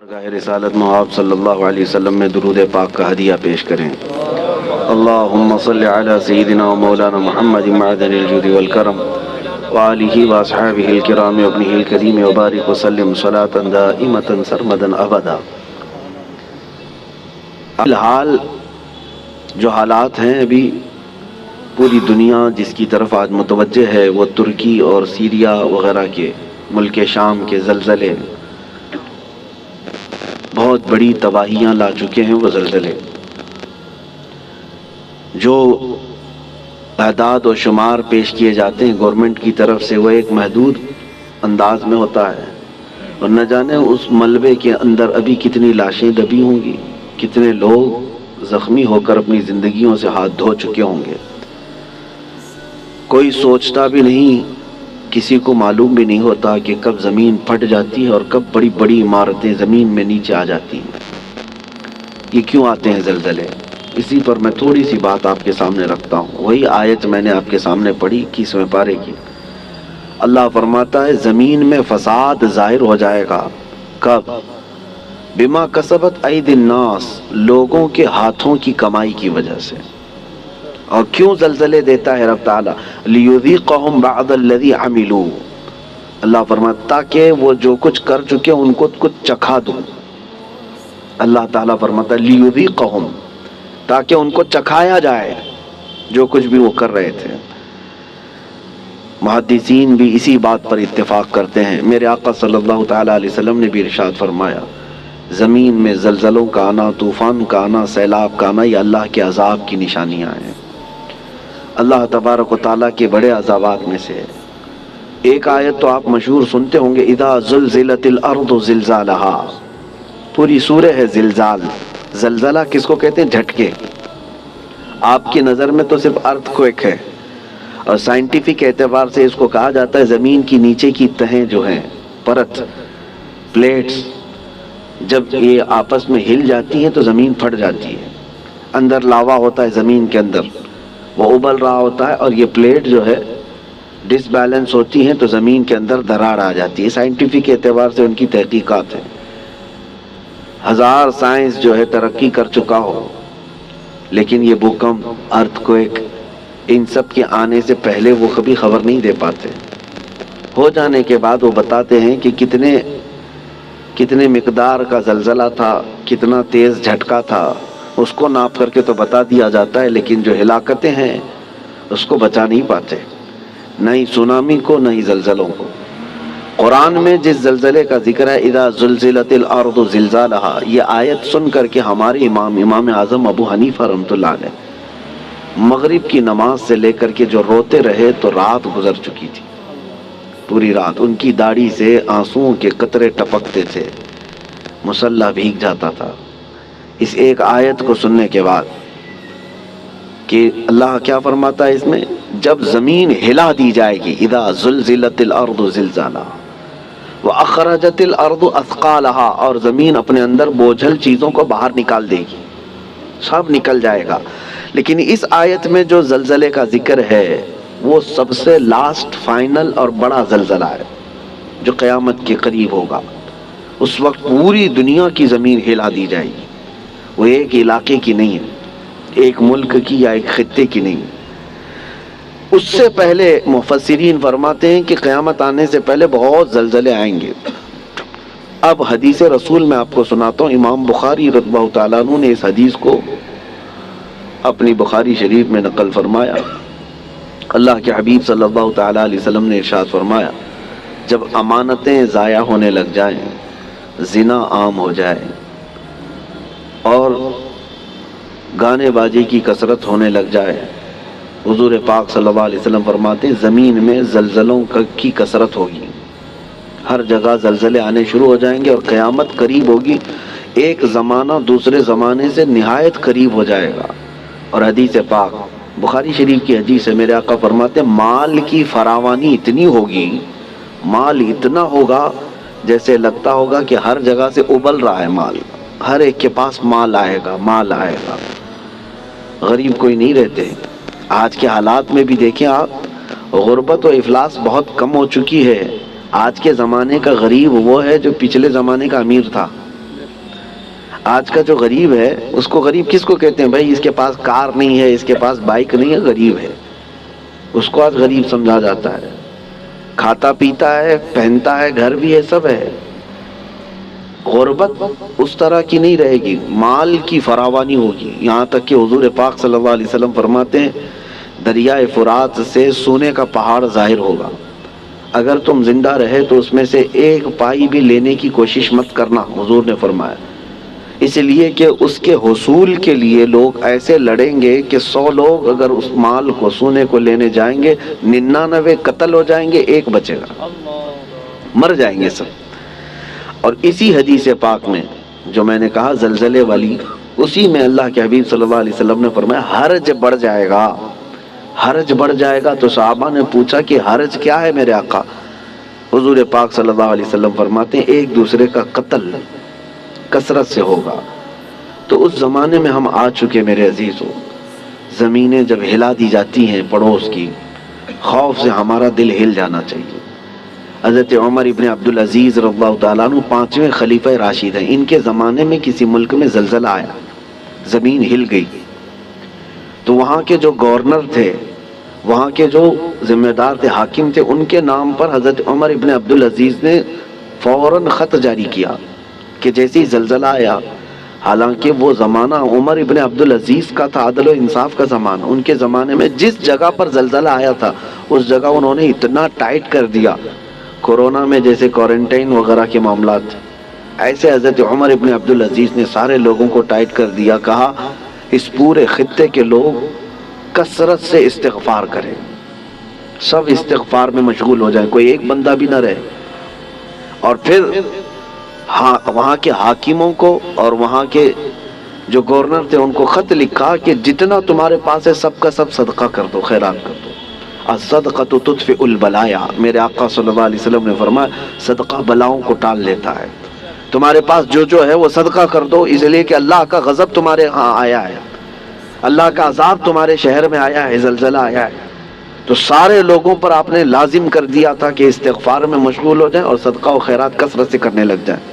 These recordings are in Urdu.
بارگاہ رسالت میں آپ صلی اللہ علیہ وسلم میں درود پاک کا ہدیہ پیش کریں۔ اللہم صلی علی سیدنا و مولانا محمد معدن الجود والکرم وآلہ واصحابہ الکرام وابنہ الکریم وبارک وسلم صلاة دائمة سرمدا ابدا۔ الحال جو حالات ہیں ابھی پوری دنیا جس کی طرف آج متوجہ ہے وہ ترکی اور سیریا وغیرہ کے ملک شام کے زلزلے بہت بڑی تباہیاں لا چکے ہیں۔ وہ زلزلے جو اعداد و شمار پیش کیے جاتے ہیں گورنمنٹ کی طرف سے وہ ایک محدود انداز میں ہوتا ہے، اور نہ جانے اس ملبے کے اندر ابھی کتنی لاشیں دبی ہوں گی، کتنے لوگ زخمی ہو کر اپنی زندگیوں سے ہاتھ دھو چکے ہوں گے۔ کوئی سوچتا بھی نہیں، کسی کو معلوم بھی نہیں ہوتا کہ کب زمین پھٹ جاتی ہے اور کب بڑی بڑی عمارتیں زمین میں نیچے آ جاتی ہیں۔ یہ کیوں آتے ہیں زلزلے؟ اسی پر میں تھوڑی سی بات آپ کے سامنے رکھتا ہوں۔ وہی آیت میں نے آپ کے سامنے پڑھی 21ویں پارے کی۔ اللہ فرماتا ہے زمین میں فساد ظاہر ہو جائے گا۔ کب؟ بما کسبت اید الناس، لوگوں کے ہاتھوں کی کمائی کی وجہ سے۔ اور کیوں زلزلے دیتا ہے رب تعالیٰ؟ لیذیقہم بعض الذی عملوا، اللہ فرماتا تاکہ وہ جو کچھ کر چکے ان کو کچھ چکھا دوں۔ اللہ تعالیٰ فرماتا لیذیقہم، تاکہ ان کو چکھایا جائے جو کچھ بھی وہ کر رہے تھے۔ محدثین بھی اسی بات پر اتفاق کرتے ہیں۔ میرے آقا صلی اللہ تعالیٰ علیہ وسلم نے بھی ارشاد فرمایا زمین میں زلزلوں کا آنا، طوفان کا آنا، سیلاب کا آنا، یہ اللہ کے عذاب کی نشانیاں ہیں۔ اللہ تبارک و تعالیٰ کے بڑے عذابات میں سے ہے۔ ایک آیت تو آپ مشہور سنتے ہوں گے، اذا زلزلت الارض زلزالہا، پوری سورہ ہے زلزال۔ زلزلہ کس کو کہتے ہیں؟ جھٹکے۔ آپ کی نظر میں تو صرف ارتھ کوئک ہے، اور سائنٹیفک اعتبار سے اس کو کہا جاتا ہے زمین کی نیچے کی تہیں جو ہیں، پرت، پلیٹس، جب یہ آپس میں ہل جاتی ہیں تو زمین پھٹ جاتی ہے۔ اندر لاوا ہوتا ہے زمین کے اندر، وہ ابل رہا ہوتا ہے، اور یہ پلیٹ جو ہے ڈس بیلنس ہوتی ہیں تو زمین کے اندر دراڑ آ جاتی ہے۔ سائنٹیفک اعتبار سے ان کی تحقیقات ہیں۔ ہزار سائنس جو ہے ترقی کر چکا ہو، لیکن یہ بھوکمپ، ارتھ کوئک، ان سب کے آنے سے پہلے وہ کبھی خبر نہیں دے پاتے۔ ہو جانے کے بعد وہ بتاتے ہیں کہ کتنے مقدار کا زلزلہ تھا، کتنا تیز جھٹکا تھا، اس کو ناپ کر کے تو بتا دیا جاتا ہے، لیکن جو ہلاکتیں ہیں اس کو بچا نہیں پاتے، نہ ہی سونامی کو نہ ہی زلزلوں کو۔ قرآن میں جس زلزلے کا ذکر ہے اذا زلزلت الارض زلزالہا، یہ آیت سن کر کے ہمارے امام اعظم ابو حنیفہ رحمۃ اللہ علیہ مغرب کی نماز سے لے کر کے جو روتے رہے تو رات گزر چکی تھی، پوری رات ان کی داڑھی سے آنسوؤں کے قطرے ٹپکتے تھے، مصلی بھیگ جاتا تھا اس ایک آیت کو سننے کے بعد کہ اللہ کیا فرماتا ہے اس میں، جب زمین ہلا دی جائے گی، اذا زلزلت الارض زلزالہا واخرجت الارض اثقالہا، اور زمین اپنے اندر بوجھل چیزوں کو باہر نکال دے گی، سب نکل جائے گا۔ لیکن اس آیت میں جو زلزلے کا ذکر ہے وہ سب سے لاسٹ، فائنل اور بڑا زلزلہ ہے جو قیامت کے قریب ہوگا۔ اس وقت پوری دنیا کی زمین ہلا دی جائے گی، وہ ایک علاقے کی نہیں ہے، ایک ملک کی یا ایک خطے کی نہیں۔ اس سے پہلے مفسرین فرماتے ہیں کہ قیامت آنے سے پہلے بہت زلزلے آئیں گے۔ اب حدیث رسول میں آپ کو سناتا ہوں، امام بخاری رضی اللہ تعالیٰ عنہ نے اس حدیث کو اپنی بخاری شریف میں نقل فرمایا۔ اللہ کے حبیب صلی اللہ تعالیٰ علیہ وسلم نے ارشاد فرمایا جب امانتیں ضائع ہونے لگ جائیں، زنا عام ہو جائے اور گانے بازی کی کثرت ہونے لگ جائے، حضور پاک صلی اللہ علیہ وسلم فرماتے ہیں زمین میں زلزلوں کی کثرت ہوگی، ہر جگہ زلزلے آنے شروع ہو جائیں گے اور قیامت قریب ہوگی، ایک زمانہ دوسرے زمانے سے نہایت قریب ہو جائے گا۔ اور حدیث پاک بخاری شریف کی حدیث ہے، میرے آقا فرماتے ہیں مال کی فراوانی اتنی ہوگی، مال اتنا ہوگا جیسے لگتا ہوگا کہ ہر جگہ سے ابل رہا ہے مال، ہر ایک کے پاس مال آئے گا، مال آئے گا، غریب کوئی نہیں رہتے۔ آج کے حالات میں بھی دیکھیں آپ، غربت و افلاس بہت کم ہو چکی ہے۔ آج کے زمانے کا غریب وہ ہے جو پچھلے زمانے کا امیر تھا۔ آج کا جو غریب ہے اس کو غریب کس کو کہتے ہیں؟ بھائی اس کے پاس کار نہیں ہے، اس کے پاس بائک نہیں ہے، غریب ہے، اس کو آج غریب سمجھا جاتا ہے۔ کھاتا پیتا ہے، پہنتا ہے، گھر بھی ہے، سب ہے۔ غربت اس طرح کی نہیں رہے گی، مال کی فراوانی ہوگی، یہاں تک کہ حضور پاک صلی اللہ علیہ وسلم فرماتے ہیں دریائے فرات سے سونے کا پہاڑ ظاہر ہوگا، اگر تم زندہ رہے تو اس میں سے ایک پائی بھی لینے کی کوشش مت کرنا، حضور نے فرمایا، اس لیے کہ اس کے حصول کے لیے لوگ ایسے لڑیں گے کہ 100 لوگ اگر اس مال کو، سونے کو لینے جائیں گے، 99 قتل ہو جائیں گے، ایک بچے گا، مر جائیں گے سب۔ اور اسی حدیث پاک میں جو میں نے کہا زلزلے والی، اسی میں اللہ کے حبیب صلی اللہ علیہ وسلم نے فرمایا حرج بڑھ جائے گا، حرج بڑھ جائے گا۔ تو صحابہ نے پوچھا کہ حرج کیا ہے میرے آقا؟ حضور پاک صلی اللہ علیہ وسلم فرماتے ہیں ایک دوسرے کا قتل کثرت سے ہوگا۔ تو اس زمانے میں ہم آ چکے میرے عزیزو، زمینیں جب ہلا دی جاتی ہیں پڑوس کی، خوف سے ہمارا دل ہل جانا چاہیے۔ حضرت عمر ابن عبدالعزیز رضی اللہ تعالیٰ عنہ 5ویں خلیفہ راشد ہیں، ان کے زمانے میں کسی ملک میں زلزلہ آیا، زمین ہل گئی، تو وہاں کے جو گورنر تھے، وہاں کے جو ذمہ دار تھے، حاکم تھے، ان کے نام پر حضرت عمر ابن عبدالعزیز نے فوراً خط جاری کیا کہ جیسے ہی زلزلہ آیا، حالانکہ وہ زمانہ عمر ابن عبدالعزیز کا تھا، عدل و انصاف کا زمانہ، ان کے زمانے میں جس جگہ پر زلزلہ آیا تھا اس جگہ انہوں نے اتنا ٹائٹ کر دیا، کورونا میں جیسے کوارنٹائن وغیرہ کے معاملات، ایسے حضرت عمر ابن عبدالعزیز نے سارے لوگوں کو ٹائٹ کر دیا، کہا اس پورے خطے کے لوگ کثرت سے استغفار کریں، سب استغفار میں مشغول ہو جائیں، کوئی ایک بندہ بھی نہ رہے۔ اور پھر وہاں کے حاکموں کو اور وہاں کے جو گورنر تھے ان کو خط لکھا کہ جتنا تمہارے پاس ہے سب کا سب صدقہ کر دو، خیرات کر دو، الصدقۃ تطفئ البلایا، میرے آقا صلی اللہ علیہ وسلم نے فرمایا صدقہ بلاؤں کو ٹال لیتا ہے، تمہارے پاس جو ہے وہ صدقہ کر دو، اس لیے کہ اللہ کا غضب تمہارے ہاں آیا ہے، اللہ کا عذاب تمہارے شہر میں آیا ہے، زلزلہ آیا ہے۔ تو سارے لوگوں پر آپ نے لازم کر دیا تھا کہ استغفار میں مشغول ہو جائیں اور صدقہ و خیرات کثرت سے کرنے لگ جائیں۔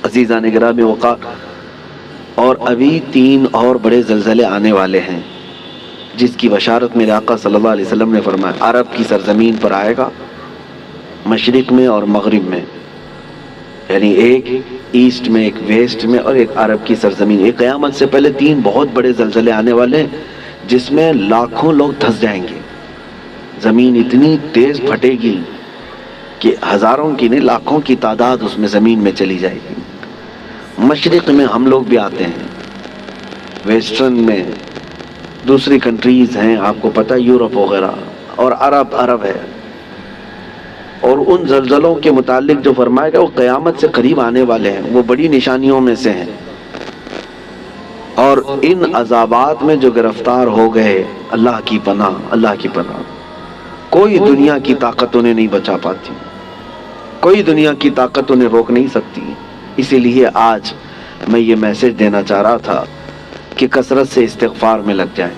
عزیزان گرامی وقار، اور ابھی 3 اور بڑے زلزلے آنے والے ہیں جس کی بشارت میرے آقا صلی اللہ علیہ وسلم نے فرمایا، عرب کی سرزمین پر آئے گا، مشرق میں اور مغرب میں، یعنی ایک ایسٹ میں، ایک ویسٹ میں، اور ایک عرب کی سرزمین۔ ایک قیامت سے پہلے 3 بہت بڑے زلزلے آنے والے ہیں جس میں لاکھوں لوگ دھس جائیں گے، زمین اتنی تیز پھٹے گی کہ ہزاروں کی نہیں لاکھوں کی تعداد اس میں زمین میں چلی جائے گی۔ مشرق میں ہم لوگ بھی آتے ہیں، ویسٹرن میں دوسری کنٹریز ہیں، آپ کو پتہ یورپ وغیرہ، اور عرب ہے۔ اور ان زلزلوں کے متعلق جو فرمایا گیا وہ قیامت سے قریب آنے والے ہیں، وہ بڑی نشانیوں میں سے ہیں۔ اور ان عذابات میں جو گرفتار ہو گئے، اللہ کی پناہ، اللہ کی پناہ، کوئی دنیا کی طاقت انہیں نہیں بچا پاتی، کوئی دنیا کی طاقت انہیں روک نہیں سکتی۔ اسی لیے آج میں یہ میسج دینا چاہ رہا تھا کہ کثرت سے استغفار میں لگ جائیں،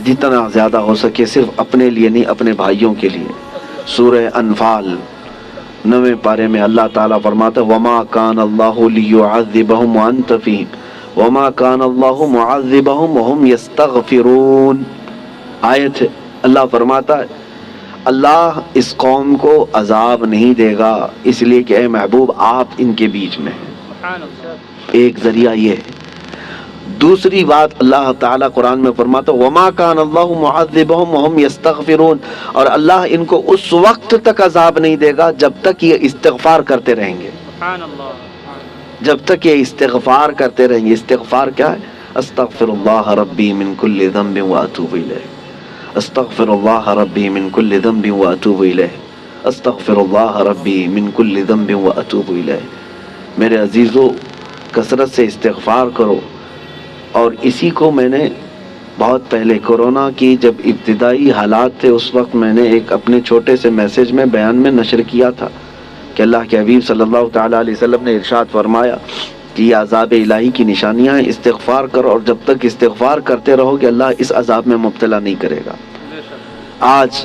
جتنا زیادہ ہو سکے، صرف اپنے لیے نہیں، اپنے بھائیوں کے لیے۔ سورہ انفال 9ویں پارے میں اللہ تعالیٰ فرماتا ہے وَمَا كَانَ اللَّهُ لِيُعَذِّبَهُمْ وَأَنْتَ فِيهِمْ وَمَا كَانَ اللَّهُ مُعَذِّبَهُمْ وَهُمْ يَسْتَغْفِرُونَ۔ آیت ہے، اللہ فرماتا ہے اللہ اس قوم کو عذاب نہیں دے گا اس لیے کہ اے محبوب آپ ان کے بیچ میں ہیں۔ ایک ذریعہ یہ ہے۔ دوسری بات اللہ تعالیٰ قرآن میں فرماتا وَمَا كَانَ اللَّهُ مُعَذِّبَهُمْ وَهُمْ يَسْتَغْفِرُونَ، اور اللہ ان کو اس وقت تک عذاب نہیں دے گا جب تک یہ استغفار کرتے رہیں گے، جب تک یہ استغفار کرتے رہیں گے۔ استغفار کیا ہے؟ استغفر اللہ ربی من کل ذنب واتوب الیہ، استغفر اللہ ربی من کل ذنب واتوب الیہ، استغفر اللہ ربی من کل ذنب واتوب الیہ۔ میرے عزیزو، کثرت سے استغفار کرو۔ اور اسی کو میں نے بہت پہلے کورونا کی جب ابتدائی حالات تھے اس وقت میں نے ایک اپنے چھوٹے سے میسج میں بیان میں نشر کیا تھا کہ اللہ کے حبیب صلی اللہ تعالیٰ علیہ وسلم نے ارشاد فرمایا کہ یہ عذاب الہی کی نشانیاں ہیں، استغفار کرو، اور جب تک استغفار کرتے رہو کہ اللہ اس عذاب میں مبتلا نہیں کرے گا۔ آج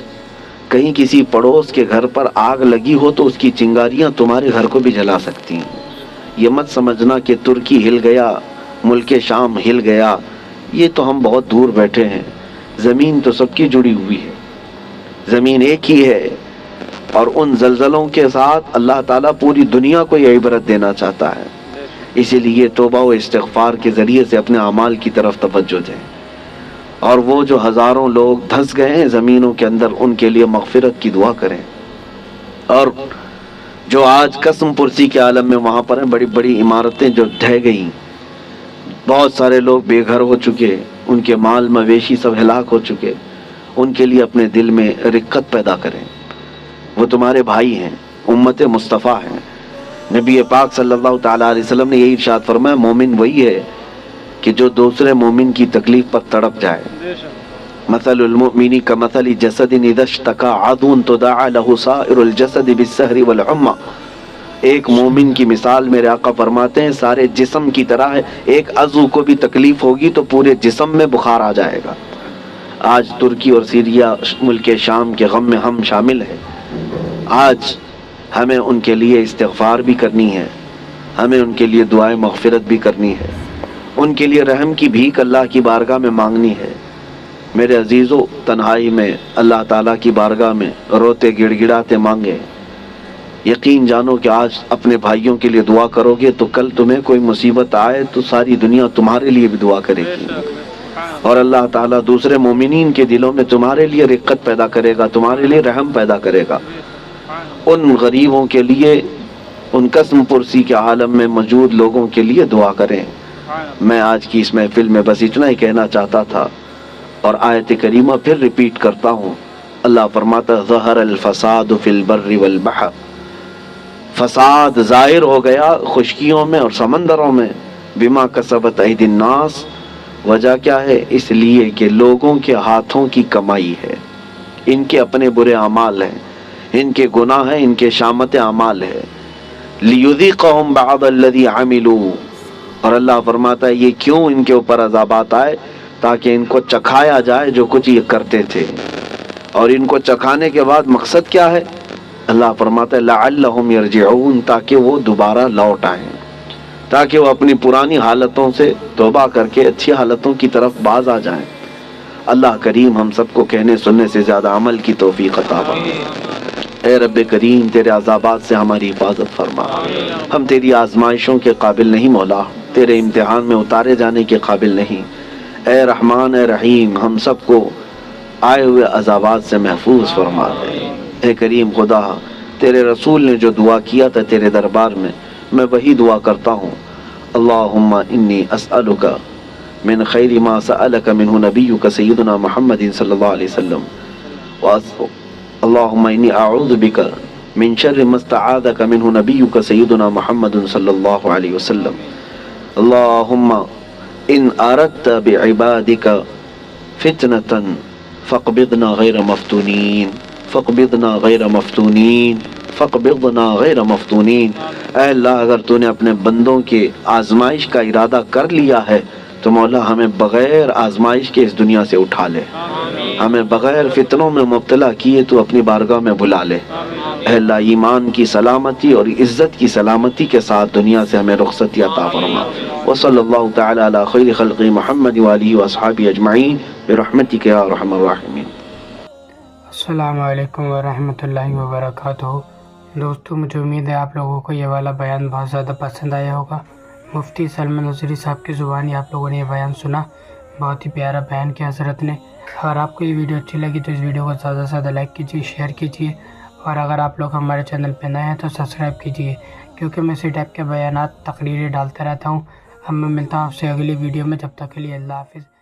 کہیں کسی پڑوس کے گھر پر آگ لگی ہو تو اس کی چنگاریاں تمہارے گھر کو بھی جلا سکتی ہیں، یہ مت سمجھنا کہ ترکی ہل گیا، ملک شام ہل گیا، یہ تو ہم بہت دور بیٹھے ہیں، زمین تو سب کی جڑی ہوئی ہے، زمین ایک ہی ہے، اور ان زلزلوں کے ساتھ اللہ تعالیٰ پوری دنیا کو یہ عبرت دینا چاہتا ہے۔ اسی لیے توبہ و استغفار کے ذریعے سے اپنے اعمال کی طرف توجہ دیں، اور وہ جو ہزاروں لوگ دھنس گئے ہیں زمینوں کے اندر، ان کے لیے مغفرت کی دعا کریں، اور جو آج قسم پرسی کے عالم میں وہاں پر ہیں، بڑی بڑی عمارتیں جو ڈھہ گئیں، بہت سارے لوگ بے گھر ہو چکے، ان کے مال مویشی سب ہلاک ہو چکے، ان کے لیے اپنے دل میں رقت پیدا کریں، وہ تمہارے بھائی ہیں، امت مصطفیٰ ہیں۔ نبی پاک صلی اللہ تعالیٰ علیہ وسلم نے یہی ارشاد فرمایا، مومن وہی ہے کہ جو دوسرے مومن کی تکلیف پر تڑپ جائے۔ مثل المؤمن کمثل جسد اذا اشتکا عضو تداعی لہ سائر الجسد بالسہر والحمى۔ ایک مومن کی مثال میرے آقا فرماتے ہیں سارے جسم کی طرح ہے، ایک عضو کو بھی تکلیف ہوگی تو پورے جسم میں بخار آ جائے گا۔ آج ترکی اور سیریا ملک شام کے غم میں ہم شامل ہیں، آج ہمیں ان کے لیے استغفار بھی کرنی ہے، ہمیں ان کے لیے دعائیں مغفرت بھی کرنی ہے، ان کے لیے رحم کی بھیک اللہ کی بارگاہ میں مانگنی ہے۔ میرے عزیزو، تنہائی میں اللہ تعالیٰ کی بارگاہ میں روتے گڑ گڑاتے مانگے، یقین جانو کہ آج اپنے بھائیوں کے لیے دعا کرو گے تو کل تمہیں کوئی مصیبت آئے تو ساری دنیا تمہارے لیے بھی دعا کرے گی، اور اللہ تعالیٰ دوسرے مومنین کے دلوں میں تمہارے لیے رقت پیدا کرے گا، تمہارے لیے رحم پیدا کرے گا۔ ان غریبوں کے لیے، ان قسم پرسی کے عالم میں موجود لوگوں کے لیے دعا کریں۔ میں آج کی اس محفل میں بس اتنا ہی کہنا چاہتا تھا، اور آیت کریمہ پھر ریپیٹ کرتا ہوں۔ اللہ فرماتا ہے ظہر الفساد فی البر والبحر، فساد ظاہر ہو گیا خشکیوں میں اور سمندروں میں، بما کسبت ایدی الناس، وجہ کیا ہے؟ اس لیے کہ لوگوں کے ہاتھوں کی کمائی ہے، ان کے اپنے برے اعمال ہیں، ان کے گناہ ہیں، ان کے شامت اعمال ہے۔ لیذیقہم بعض الذی عملوا، اور اللہ فرماتا ہے یہ کیوں ان کے اوپر عذابات آئے؟ تاکہ ان کو چکھایا جائے جو کچھ یہ کرتے تھے، اور ان کو چکھانے کے بعد مقصد کیا ہے؟ اللہ فرماتا ہے لعلہم یرجعون، تاکہ وہ دوبارہ لوٹ آئیں، تاکہ وہ اپنی پرانی حالتوں سے توبہ کر کے اچھی حالتوں کی طرف باز آ جائیں۔ اللہ کریم ہم سب کو کہنے سننے سے زیادہ عمل کی توفیق عطا فرمائے۔ اے رب کریم تیرے عذابات سے ہماری حفاظت فرما، ہم تیری آزمائشوں کے قابل نہیں مولا، تیرے امتحان میں اتارے جانے کے قابل نہیں۔ اے رحمان اے رحیم ہم سب کو آئے ہوئے عذابات سے محفوظ فرما دے۔ اے کریم خدا، تیرے رسول نے جو دعا کیا تھا تیرے دربار میں وہی دعا کرتا ہوں۔ اللہم انی اسألک من خیر ما سألک منہ نبیک سیدنا محمد صلی اللہ علیہ وسلم، اللہم انی اعوذ بک من شر ما استعاذک منہ نبیک سیدنا محمد صلی اللہ علیہ وسلم، اللہم ان اردت بعبادک فتنة فاقبضنا غیر مفتونین، فاقبضنا غیر مفتونین، فاقبضنا غیر مفتونین۔ اے اللہ اگر تو نے اپنے بندوں کے آزمائش کا ارادہ کر لیا ہے تو مولا ہمیں بغیر آزمائش کے اس دنیا سے اٹھا لے، ہمیں بغیر فتنوں میں مبتلا کیے تو اپنی بارگاہ میں بلا لے۔ اے اللہ ایمان کی سلامتی اور عزت کی سلامتی کے ساتھ دنیا سے ہمیں رخصتی عطا فرما۔ وصلی اللہ تعالی علی خیر خلق محمد وآلہ واصحابہ اجمعین برحمتک یا ارحم الراحمین۔ السلام علیکم ورحمۃ اللہ وبرکاتہ۔ دوستو مجھے امید ہے آپ لوگوں کو یہ والا بیان بہت زیادہ پسند آیا ہوگا۔ مفتی سلمان نظری صاحب کی زبانی آپ لوگوں نے یہ بیان سنا، بہت ہی پیارا بیان کیا حضرت نے۔ اگر آپ کو یہ ویڈیو اچھی لگی تو اس ویڈیو کو زیادہ سے زیادہ لائک کیجیے، شیئر کیجیے، اور اگر آپ لوگ ہمارے چینل پہ نئے ہیں تو سبسکرائب کیجیے، کیونکہ میں اسی ٹائپ کے بیانات تقریریں ڈالتا رہتا ہوں۔ اب میں ملتا ہوں آپ سے اگلی ویڈیو میں، جب تک کے لیے اللہ حافظ۔